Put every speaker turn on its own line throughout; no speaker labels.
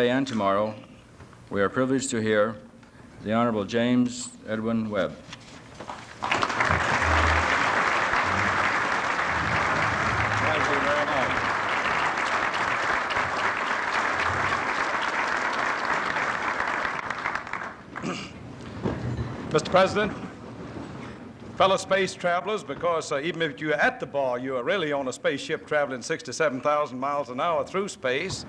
Today and tomorrow, we are privileged to hear the Honorable James Edwin Webb.
Thank you very much. Mr. President, fellow space travelers, because even if you're at the bar, you are really on a spaceship traveling 67,000 miles an hour through space.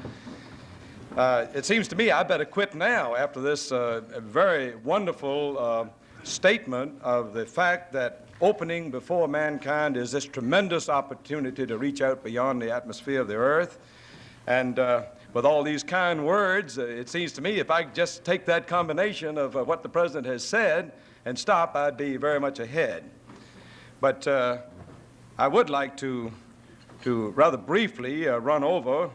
It seems to me I better quit now after this very wonderful statement of the fact that opening before mankind is this tremendous opportunity to reach out beyond the atmosphere of the Earth. And with all these kind words, it seems to me if I could just take that combination of what the President has said and stop, I'd be very much ahead. But I would like to rather briefly run over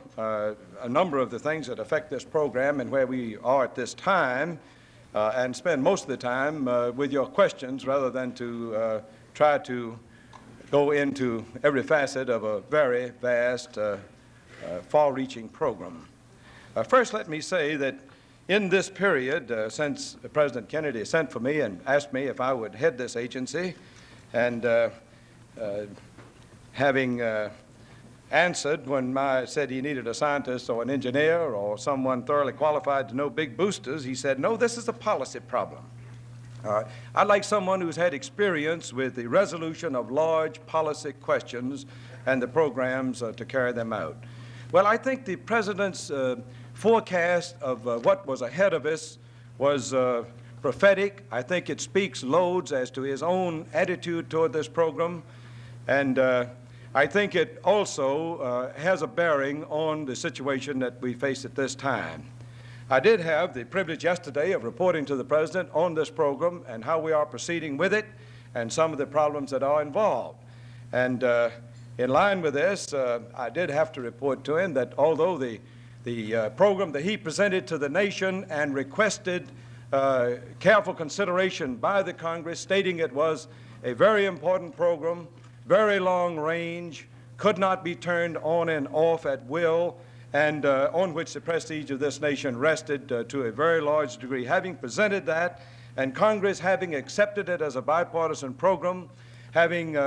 a number of the things that affect this program and where we are at this time, and spend most of the time with your questions rather than to try to go into every facet of a very vast, far-reaching program. First, let me say that in this period, since President Kennedy sent for me and asked me if I would head this agency, and having answered when I said he needed a scientist or an engineer or someone thoroughly qualified to know big boosters, he said, no, this is a policy problem. I'd like someone who's had experience with the resolution of large policy questions and the programs to carry them out. Well, I think the President's forecast of what was ahead of us was prophetic. I think it speaks loads as to his own attitude toward this program, and I think it also has a bearing on the situation that we face at this time. I did have the privilege yesterday of reporting to the President on this program and how we are proceeding with it and some of the problems that are involved. And in line with this, I did have to report to him that although the program that he presented to the nation and requested careful consideration by the Congress, stating it was a very important program, very long range, could not be turned on and off at will, and on which the prestige of this nation rested to a very large degree. Having presented that, and Congress having accepted it as a bipartisan program, having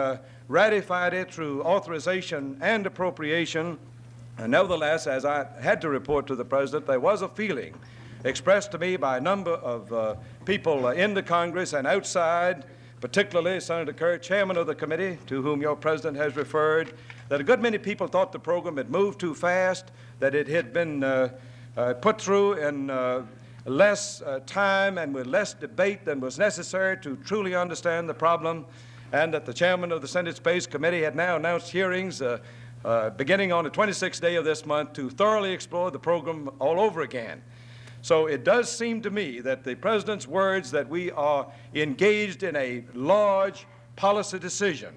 ratified it through authorization and appropriation, and nevertheless, as I had to report to the President, there was a feeling expressed to me by a number of people in the Congress and outside, particularly Senator Kerr, chairman of the committee, to whom your President has referred, that a good many people thought the program had moved too fast, that it had been put through in less time and with less debate than was necessary to truly understand the problem, and that the chairman of the Senate Space Committee had now announced hearings beginning on the 26th day of this month to thoroughly explore the program all over again. So it does seem to me that the President's words that we are engaged in a large policy decision,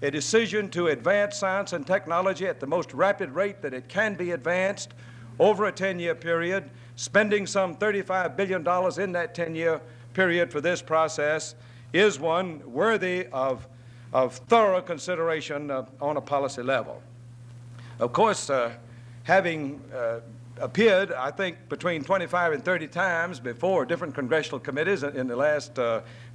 a decision to advance science and technology at the most rapid rate that it can be advanced over a 10-year period, spending some $35 billion in that 10-year period for this process, is one worthy of thorough consideration on a policy level. Of course, having appeared, I think, between 25 and 30 times before different congressional committees in the last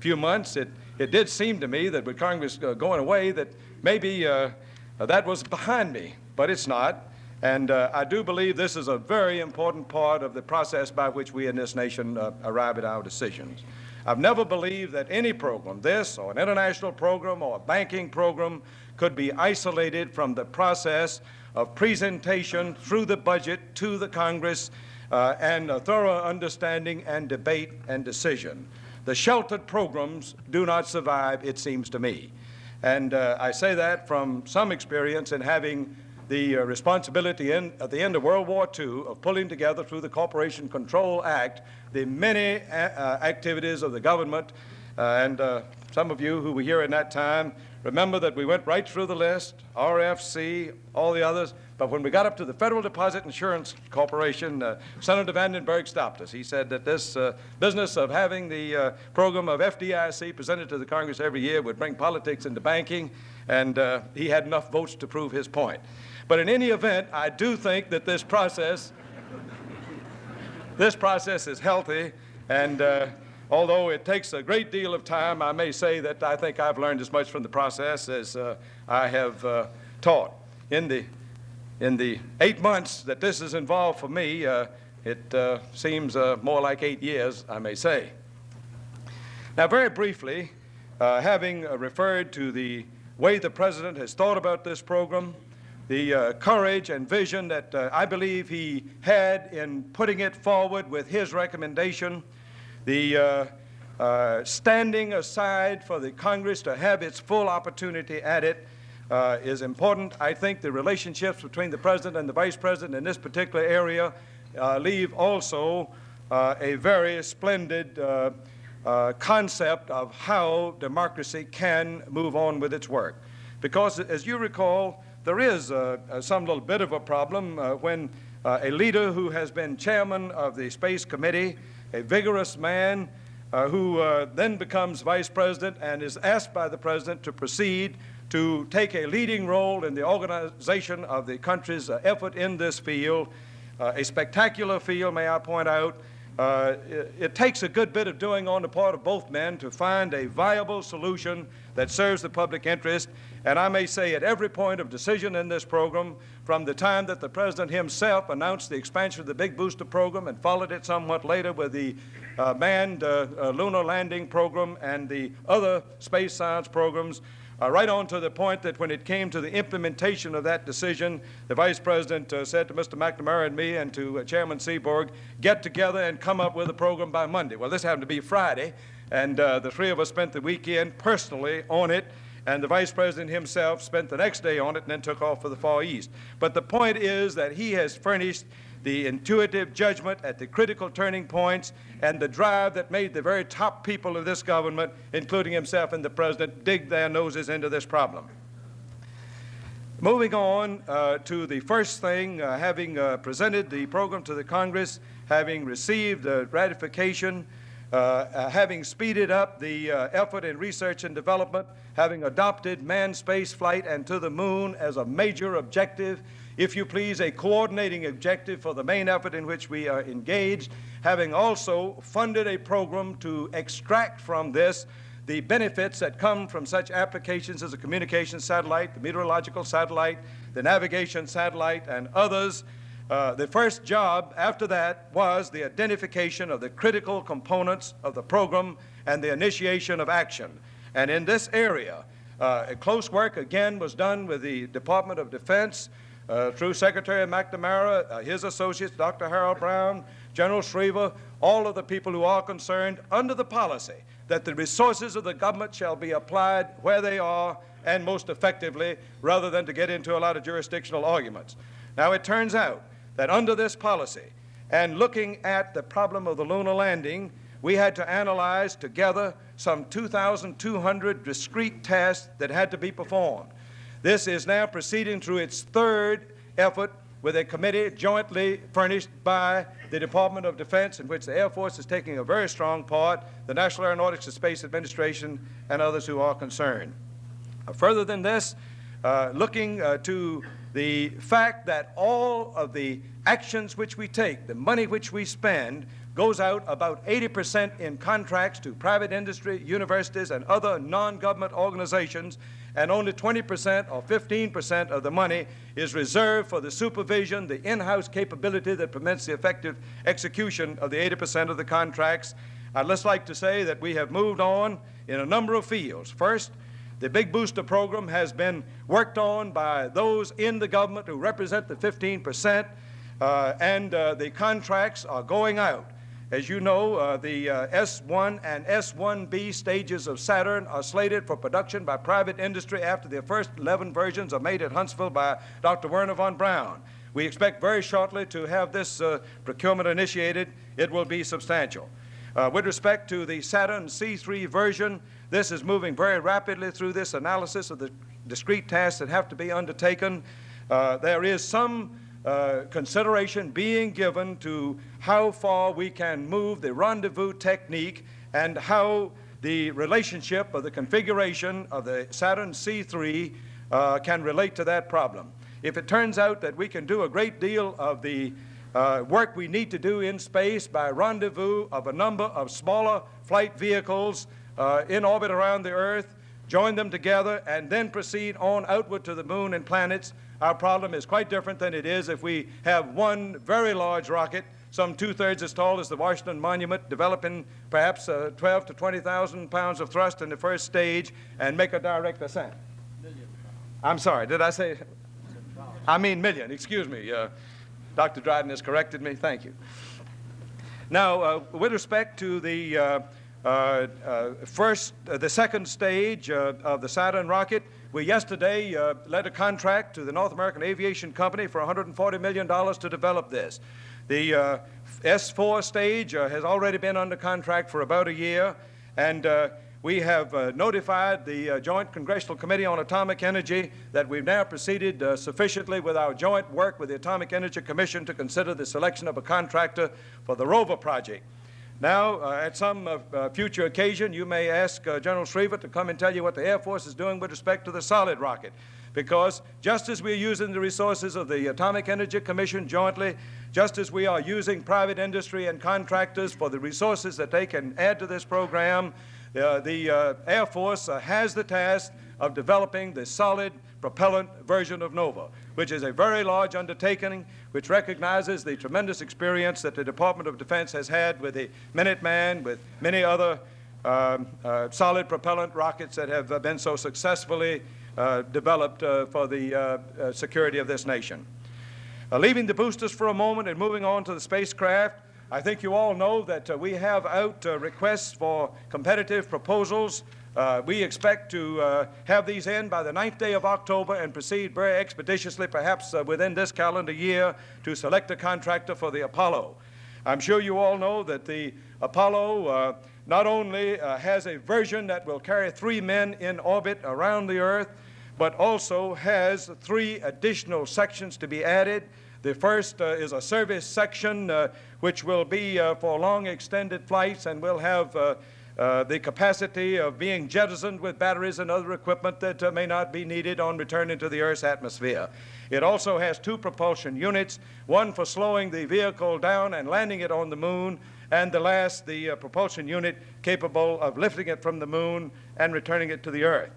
few months, it did seem to me that with Congress going away that maybe that was behind me, but it's not. And I do believe this is a very important part of the process by which we in this nation arrive at our decisions. I've never believed that any program, this or an international program or a banking program, could be isolated from the process of presentation through the budget to the Congress and a thorough understanding and debate and decision. The sheltered programs do not survive, it seems to me. And I say that from some experience in having the responsibility at the end of World War II of pulling together through the Corporation Control Act the many activities of the government. And some of you who were here in that time remember that we went right through the list, RFC, all the others, but when we got up to the Federal Deposit Insurance Corporation, Senator Vandenberg stopped us. He said that this business of having the program of FDIC presented to the Congress every year would bring politics into banking, and he had enough votes to prove his point. But in any event, I do think that this process this process is healthy, and although it takes a great deal of time, I may say that I think I've learned as much from the process as I have taught. In the 8 months that this is involved for me, it seems more like 8 years, I may say. Now, very briefly, having referred to the way the President has thought about this program, the courage and vision that I believe he had in putting it forward with his recommendation, the standing aside for the Congress to have its full opportunity at it is important. I think the relationships between the President and the Vice President in this particular area leave also a very splendid concept of how democracy can move on with its work. Because, as you recall, there is some little bit of a problem when a leader who has been chairman of the Space Committee, a vigorous man who then becomes vice president and is asked by the president to proceed to take a leading role in the organization of the country's effort in this field, a spectacular field, may I point out. It takes a good bit of doing on the part of both men to find a viable solution that serves the public interest. And I may say at every point of decision in this program, from the time that the President himself announced the expansion of the big booster program and followed it somewhat later with the manned lunar landing program and the other space science programs, right on to the point that when it came to the implementation of that decision, the Vice President said to Mr. McNamara and me and to Chairman Seaborg, get together and come up with a program by Monday. Well, this happened to be Friday, and the three of us spent the weekend personally on it, and the Vice President himself spent the next day on it and then took off for the Far East. But the point is that he has furnished the intuitive judgment at the critical turning points and the drive that made the very top people of this government, including himself and the President, dig their noses into this problem. Moving on to the first thing, having presented the program to the Congress, having received ratification, having speeded up the effort in research and development, having adopted manned space flight and to the moon as a major objective, if you please, a coordinating objective for the main effort in which we are engaged, having also funded a program to extract from this the benefits that come from such applications as a communications satellite, the meteorological satellite, the navigation satellite, and others. The first job after that was the identification of the critical components of the program and the initiation of action. And in this area, close work again was done with the Department of Defense, through Secretary McNamara, his associates, Dr. Harold Brown, General Schriever, all of the people who are concerned under the policy that the resources of the government shall be applied where they are and most effectively, rather than to get into a lot of jurisdictional arguments. Now, it turns out that under this policy and looking at the problem of the lunar landing, we had to analyze together some 2,200 discrete tasks that had to be performed. This is now proceeding through its third effort with a committee jointly furnished by the Department of Defense, in which the Air Force is taking a very strong part, the National Aeronautics and Space Administration, and others who are concerned. Further than this, looking to the fact that all of the actions which we take, the money which we spend, goes out about 80% in contracts to private industry, universities, and other non-government organizations, and only 20% or 15% of the money is reserved for the supervision, the in-house capability that permits the effective execution of the 80% of the contracts. I'd just like to say that we have moved on in a number of fields. First, the big booster program has been worked on by those in the government who represent the 15%, and the contracts are going out. As you know, the S1 and S1B stages of Saturn are slated for production by private industry after the first 11 versions are made at Huntsville by Dr. Werner von Braun. We expect very shortly to have this procurement initiated. It will be substantial. With respect to the Saturn C3 version, this is moving very rapidly through this analysis of the discrete tasks that have to be undertaken. There is some consideration being given to how far we can move the rendezvous technique and how the relationship of the configuration of the Saturn C3 can relate to that problem. If it turns out that we can do a great deal of the work we need to do in space by rendezvous of a number of smaller flight vehicles in orbit around the Earth, join them together, and then proceed on outward to the moon and planets, our problem is quite different than it is if we have one very large rocket, some 2/3 as tall as the Washington Monument, developing perhaps 12 to 20,000 pounds of thrust in the first stage, and make a direct ascent. I'm sorry, did I say? I mean million, excuse me. Dr. Dryden has corrected me. Thank you. Now, with respect to the the second stage of the Saturn rocket, we yesterday led a contract to the North American Aviation Company for $140 million to develop this. The S4 stage has already been under contract for about a year, and we have notified the Joint Congressional Committee on Atomic Energy that we've now proceeded sufficiently with our joint work with the Atomic Energy Commission to consider the selection of a contractor for the rover project. Now, at some future occasion, you may ask General Schriever to come and tell you what the Air Force is doing with respect to the solid rocket, because just as we're using the resources of the Atomic Energy Commission jointly, just as we are using private industry and contractors for the resources that they can add to this program, the Air Force has the task of developing the solid propellant version of Nova, which is a very large undertaking, which recognizes the tremendous experience that the Department of Defense has had with the Minuteman, with many other solid propellant rockets that have been so successfully developed for the security of this nation. Leaving the boosters for a moment and moving on to the spacecraft, I think you all know that we have out requests for competitive proposals. We expect to have these in by the 9th day of October and proceed very expeditiously, perhaps within this calendar year, to select a contractor for the Apollo. I'm sure you all know that the Apollo not only has a version that will carry 3 men in orbit around the Earth, but also has 3 additional sections to be added. The first is a service section which will be for long extended flights and will have the capacity of being jettisoned with batteries and other equipment that may not be needed on returning to the Earth's atmosphere. It also has 2 propulsion units, one for slowing the vehicle down and landing it on the moon, and the last, the propulsion unit capable of lifting it from the moon and returning it to the Earth.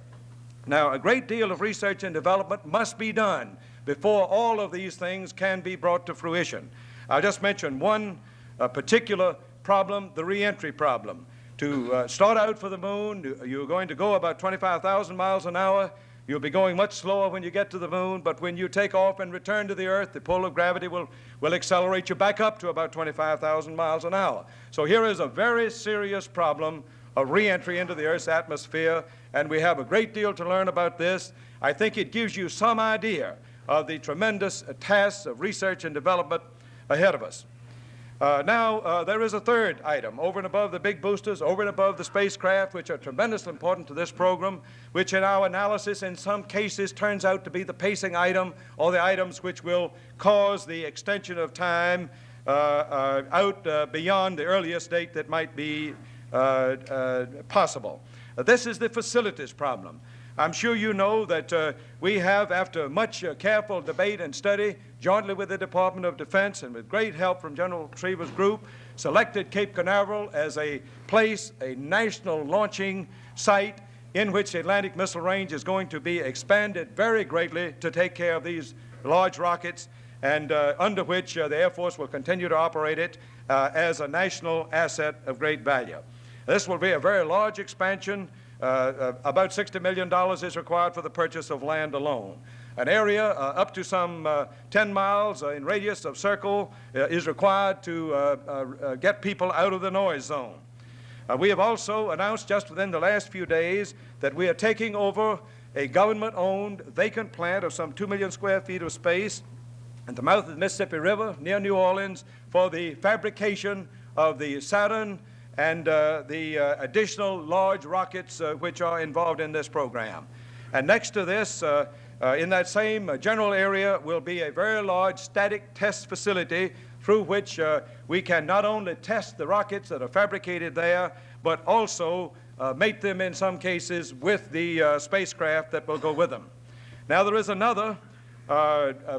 Now, a great deal of research and development must be done before all of these things can be brought to fruition. I'll just mention one particular problem, the re-entry problem. To start out for the moon, you're going to go about 25,000 miles an hour. You'll be going much slower when you get to the moon, but when you take off and return to the Earth, the pull of gravity will accelerate you back up to about 25,000 miles an hour. So here is a very serious problem of re-entry into the Earth's atmosphere, and we have a great deal to learn about this. I think it gives you some idea of the tremendous tasks of research and development ahead of us. Now, there is a third item, over and above the big boosters, over and above the spacecraft, which are tremendously important to this program, which in our analysis in some cases turns out to be the pacing item, or the items which will cause the extension of time out beyond the earliest date that might be possible. This is the facilities problem. I'm sure you know that we have, after much careful debate and study, jointly with the Department of Defense and with great help from General Schriever's group, selected Cape Canaveral as a place, a national launching site in which the Atlantic Missile Range is going to be expanded very greatly to take care of these large rockets, and under which the Air Force will continue to operate it as a national asset of great value. This will be a very large expansion. About $60 million is required for the purchase of land alone. An area up to some 10 miles in radius of circle is required to get people out of the noise zone. We have also announced just within the last few days that we are taking over a government-owned vacant plant of some 2 million square feet of space at the mouth of the Mississippi River near New Orleans for the fabrication of the Saturn and the additional large rockets which are involved in this program. And next to this, in that same general area, will be a very large static test facility through which we can not only test the rockets that are fabricated there, but also mate them in some cases with the spacecraft that will go with them. Now, there is another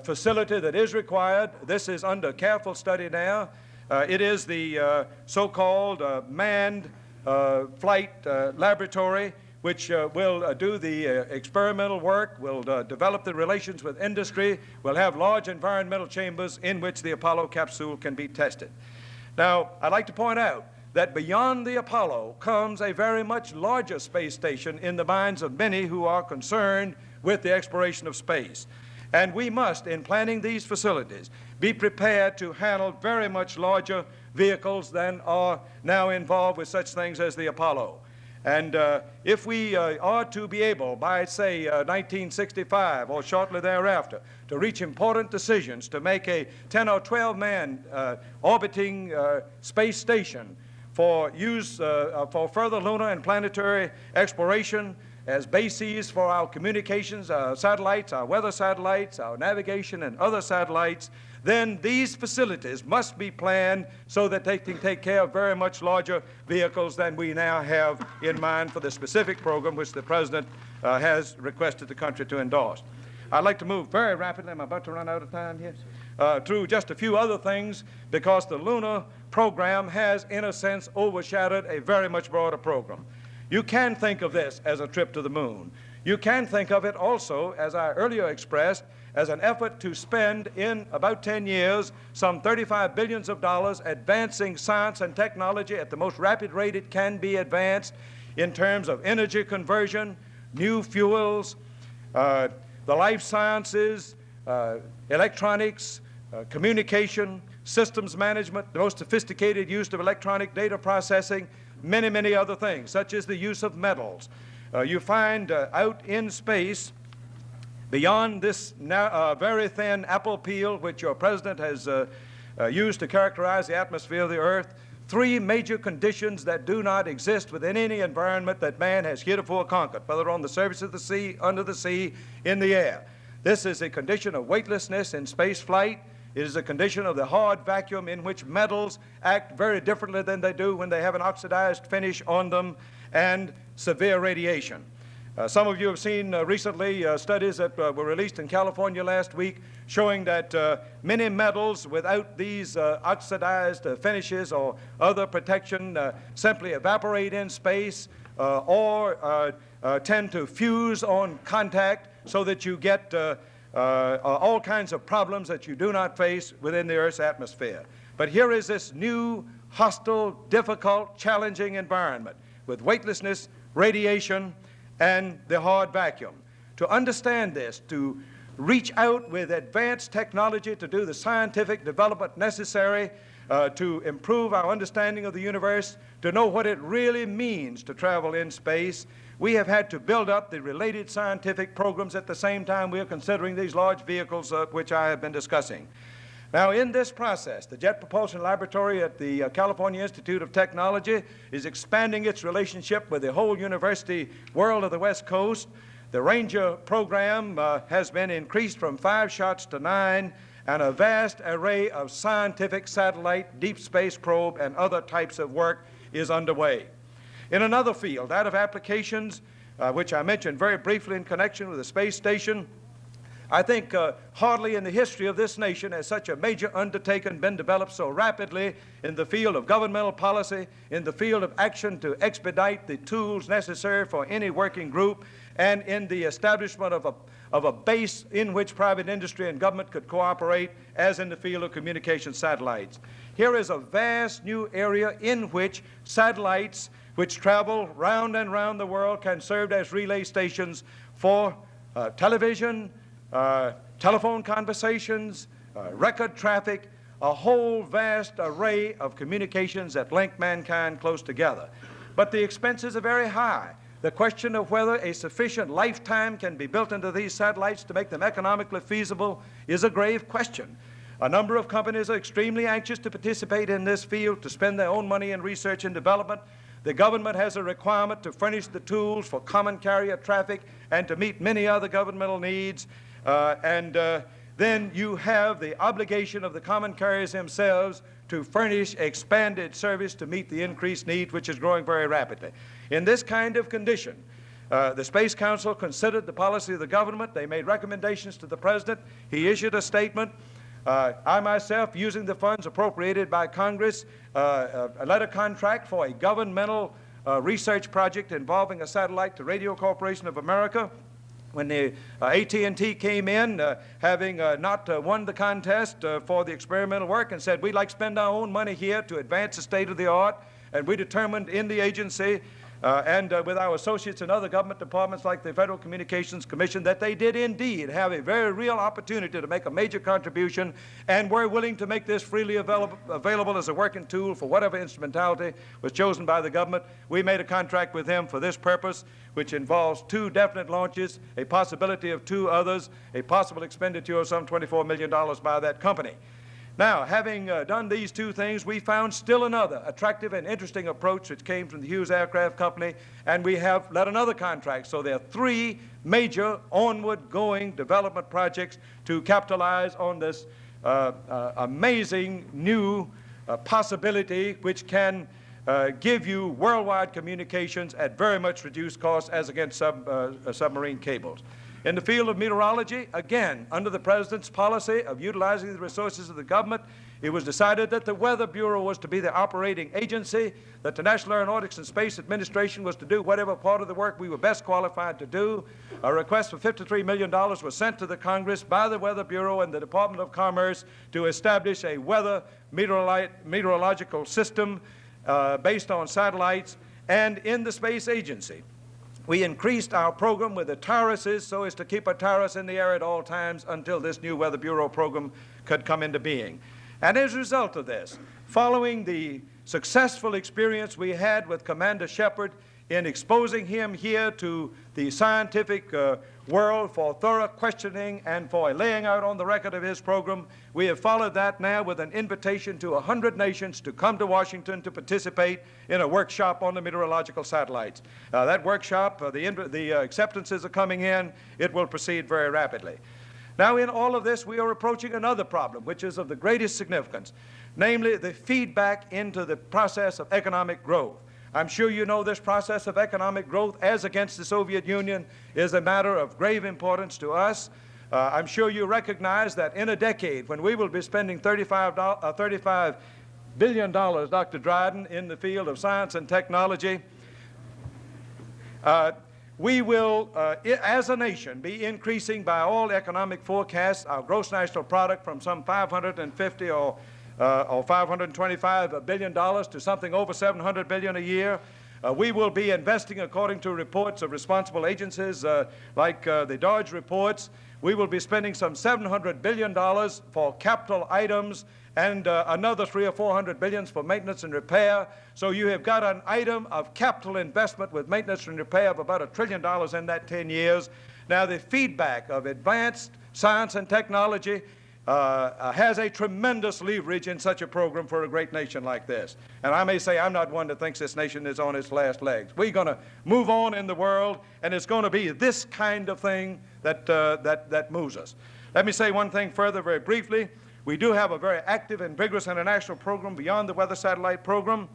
facility that is required. This is under careful study now. It is the so-called manned flight laboratory, which will do the experimental work, will develop the relations with industry, will have large environmental chambers in which the Apollo capsule can be tested. Now, I'd like to point out that beyond the Apollo comes a very much larger space station in the minds of many who are concerned with the exploration of space. And we must, in planning these facilities, be prepared to handle very much larger vehicles than are now involved with such things as the Apollo. And if we are to be able, by, say, 1965 or shortly thereafter, to reach important decisions to make a 10 or 12-man orbiting space station for use for further lunar and planetary exploration, as bases for our communications satellites, our weather satellites, our navigation and other satellites, then these facilities must be planned so that they can take care of very much larger vehicles than we now have in mind for the specific program which the President has requested the country to endorse. I'd like to move very rapidly, I'm about to run out of time here, through just a few other things, because the lunar program has, in a sense, overshadowed a very much broader program. You can think of this as a trip to the moon. You can think of it also, as I earlier expressed, as an effort to spend in about 10 years some $35 billion advancing science and technology at the most rapid rate it can be advanced in terms of energy conversion, new fuels, the life sciences, electronics, communication, systems management, the most sophisticated use of electronic data processing, many, many other things, such as the use of metals. You find out in space, beyond this very thin apple peel which your President has used to characterize the atmosphere of the Earth, three major conditions that do not exist within any environment that man has heretofore conquered, whether on the surface of the sea, under the sea, in the air. This is a condition of weightlessness in space flight. It is a condition of the hard vacuum in which metals act very differently than they do when they have an oxidized finish on them, and severe radiation. Some of you have seen recently studies that were released in California last week showing that many metals without these oxidized finishes or other protection simply evaporate in space or tend to fuse on contact, so that you get all kinds of problems that you do not face within the Earth's atmosphere. But here is this new, hostile, difficult, challenging environment with weightlessness, radiation, and the hard vacuum. To understand this, to reach out with advanced technology to do the scientific development necessary to improve our understanding of the universe, to know what it really means to travel in space, we have had to build up the related scientific programs at the same time we are considering these large vehicles which I have been discussing. Now, in this process, the Jet Propulsion Laboratory at the California Institute of Technology is expanding its relationship with the whole university world of the West Coast. The Ranger program has been increased from 5 shots to 9, and a vast array of scientific satellite, deep space probe, and other types of work is underway. In another field, that of applications, which I mentioned very briefly in connection with the space station, I think hardly in the history of this nation has such a major undertaking been developed so rapidly in the field of governmental policy, in the field of action to expedite the tools necessary for any working group, and in the establishment of a base in which private industry and government could cooperate, as in the field of communication satellites. Here is a vast new area in which satellites which travel round and round the world can serve as relay stations for television, telephone conversations, record traffic, a whole vast array of communications that link mankind close together. But the expenses are very high. The question of whether a sufficient lifetime can be built into these satellites to make them economically feasible is a grave question. A number of companies are extremely anxious to participate in this field, to spend their own money in research and development. The government has a requirement to furnish the tools for common carrier traffic and to meet many other governmental needs. Then you have the obligation of the common carriers themselves to furnish expanded service to meet the increased need, which is growing very rapidly. In this kind of condition, The Space Council considered the policy of the government. They made recommendations to the President. He issued a statement. I myself, using the funds appropriated by Congress, led a contract for a governmental research project involving a satellite to Radio Corporation of America. When the AT&T came in, having not won the contest for the experimental work, and said, we'd like to spend our own money here to advance the state of the art, and we determined in the agency and with our associates in other government departments like the Federal Communications Commission that they did indeed have a very real opportunity to make a major contribution, and were willing to make this freely available as a working tool for whatever instrumentality was chosen by the government. We made a contract with them for this purpose, which involves 2 definite launches, a possibility of 2 others, a possible expenditure of some $24 million by that company. Now, having done these 2 things, we found still another attractive and interesting approach which came from the Hughes Aircraft Company, and we have led another contract. So there are 3 major onward-going development projects to capitalize on this amazing new possibility which can give you worldwide communications at very much reduced cost as against submarine cables. In the field of meteorology, again, under the President's policy of utilizing the resources of the government, it was decided that the Weather Bureau was to be the operating agency, that the National Aeronautics and Space Administration was to do whatever part of the work we were best qualified to do. A request for $53 million was sent to the Congress by the Weather Bureau and the Department of Commerce to establish a weather meteorological system based on satellites and in the space agency. We increased our program with the TARISes so as to keep a TARIS in the air at all times until this new Weather Bureau program could come into being. And as a result of this, following the successful experience we had with Commander Shepard in exposing him here to the scientific world for thorough questioning and for laying out on the record of his program, we have followed that now with an invitation to 100 nations to come to Washington to participate in a workshop on the meteorological satellites. That workshop, the acceptances are coming in. It will proceed very rapidly. Now, in all of this, we are approaching another problem, which is of the greatest significance, namely the feedback into the process of economic growth. I'm sure you know this process of economic growth, as against the Soviet Union, is a matter of grave importance to us. I'm sure you recognize that in a decade, when we will be spending $35 billion, Dr. Dryden, in the field of science and technology, we will, as a nation, be increasing by all economic forecasts our gross national product from some 550 or $525 billion to something over $700 billion a year. We will be investing, according to reports of responsible agencies like the Dodge reports, we will be spending some $700 billion for capital items and another $300 or $400 billion for maintenance and repair. So you have got an item of capital investment with maintenance and repair of about $1 trillion in that 10 years. Now, the feedback of advanced science and technology has a tremendous leverage in such a program for a great nation like this. And I may say I'm not one that thinks this nation is on its last legs. We're going to move on in the world, and it's going to be this kind of thing that moves us. Let me say one thing further very briefly. We do have a very active and vigorous international program beyond the weather satellite program.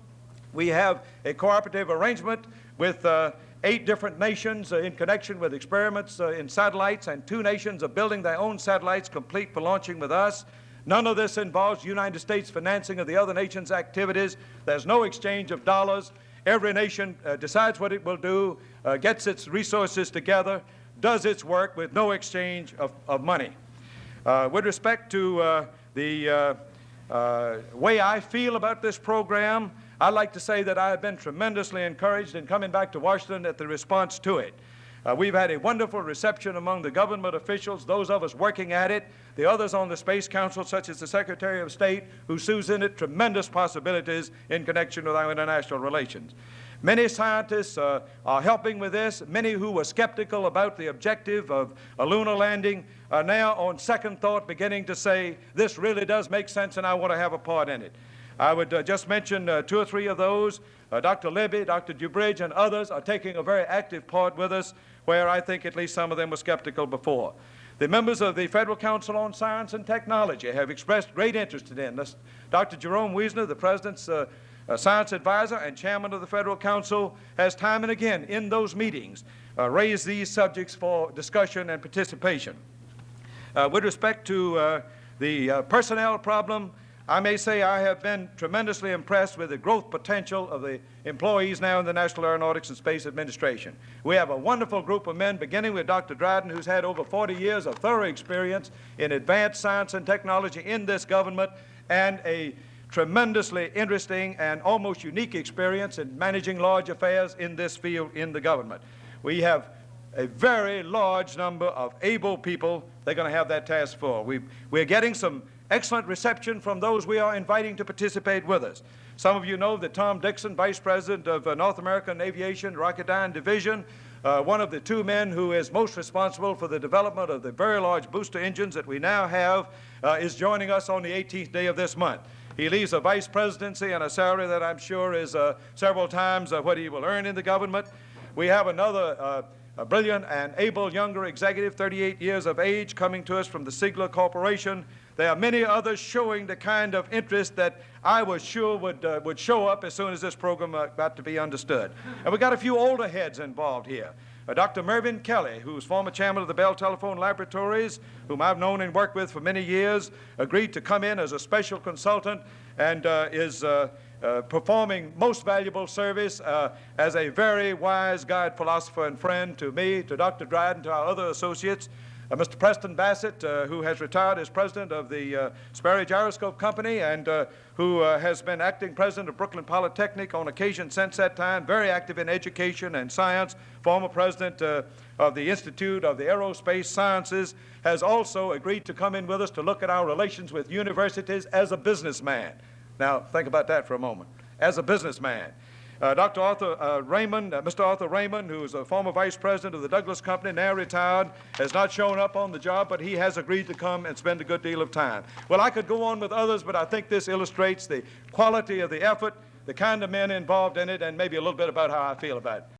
We have a cooperative arrangement with 8 different nations in connection with experiments in satellites, and 2 nations are building their own satellites complete for launching with us. None of this involves United States financing of the other nations' activities. There's no exchange of dollars. Every nation decides what it will do, gets its resources together, does its work with no exchange of money. With respect to the way I feel about this program, I'd like to say that I have been tremendously encouraged in coming back to Washington at the response to it. We've had a wonderful reception among the government officials, those of us working at it, the others on the Space Council, such as the Secretary of State, who sees in it tremendous possibilities in connection with our international relations. Many scientists are helping with this. Many who were skeptical about the objective of a lunar landing are now, on second thought, beginning to say, this really does make sense and I want to have a part in it. I would just mention 2 or 3 of those. Dr. Libby, Dr. Dubridge, and others are taking a very active part with us, where I think at least some of them were skeptical before. The members of the Federal Council on Science and Technology have expressed great interest in this. Dr. Jerome Wiesner, the President's science advisor and chairman of the Federal Council, has time and again in those meetings raise these subjects for discussion and participation. With respect to the personnel problem, I may say I have been tremendously impressed with the growth potential of the employees now in the National Aeronautics and Space Administration. We have a wonderful group of men, beginning with Dr. Dryden, who's had over 40 years of thorough experience in advanced science and technology in this government, and a tremendously interesting and almost unique experience in managing large affairs in this field in the government. We have a very large number of able people they're going to have that task for. We're getting some excellent reception from those we are inviting to participate with us. Some of you know that Tom Dixon, Vice President of North American Aviation Rocketdyne Division, one of the two men who is most responsible for the development of the very large booster engines that we now have, is joining us on the 18th day of this month. He leaves a vice presidency and a salary that I'm sure is several times what he will earn in the government. We have another a brilliant and able younger executive, 38 years of age, coming to us from the Sigler Corporation. There are many others showing the kind of interest that I was sure would show up as soon as this program got to be understood. And we got a few older heads involved here. Dr. Mervyn Kelly, who's former chairman of the Bell Telephone Laboratories, whom I've known and worked with for many years, agreed to come in as a special consultant and is performing most valuable service as a very wise guide, philosopher, and friend to me, to Dr. Dryden, to our other associates. Mr. Preston Bassett, who has retired as president of the Sperry Gyroscope Company and who has been acting president of Brooklyn Polytechnic on occasion since that time, very active in education and science, former president of the Institute of the Aerospace Sciences, has also agreed to come in with us to look at our relations with universities as a businessman. Now, think about that for a moment. As a businessman. Mr. Arthur Raymond, who is a former vice president of the Douglas Company, now retired, has not shown up on the job, but he has agreed to come and spend a good deal of time. Well, I could go on with others, but I think this illustrates the quality of the effort, the kind of men involved in it, and maybe a little bit about how I feel about it.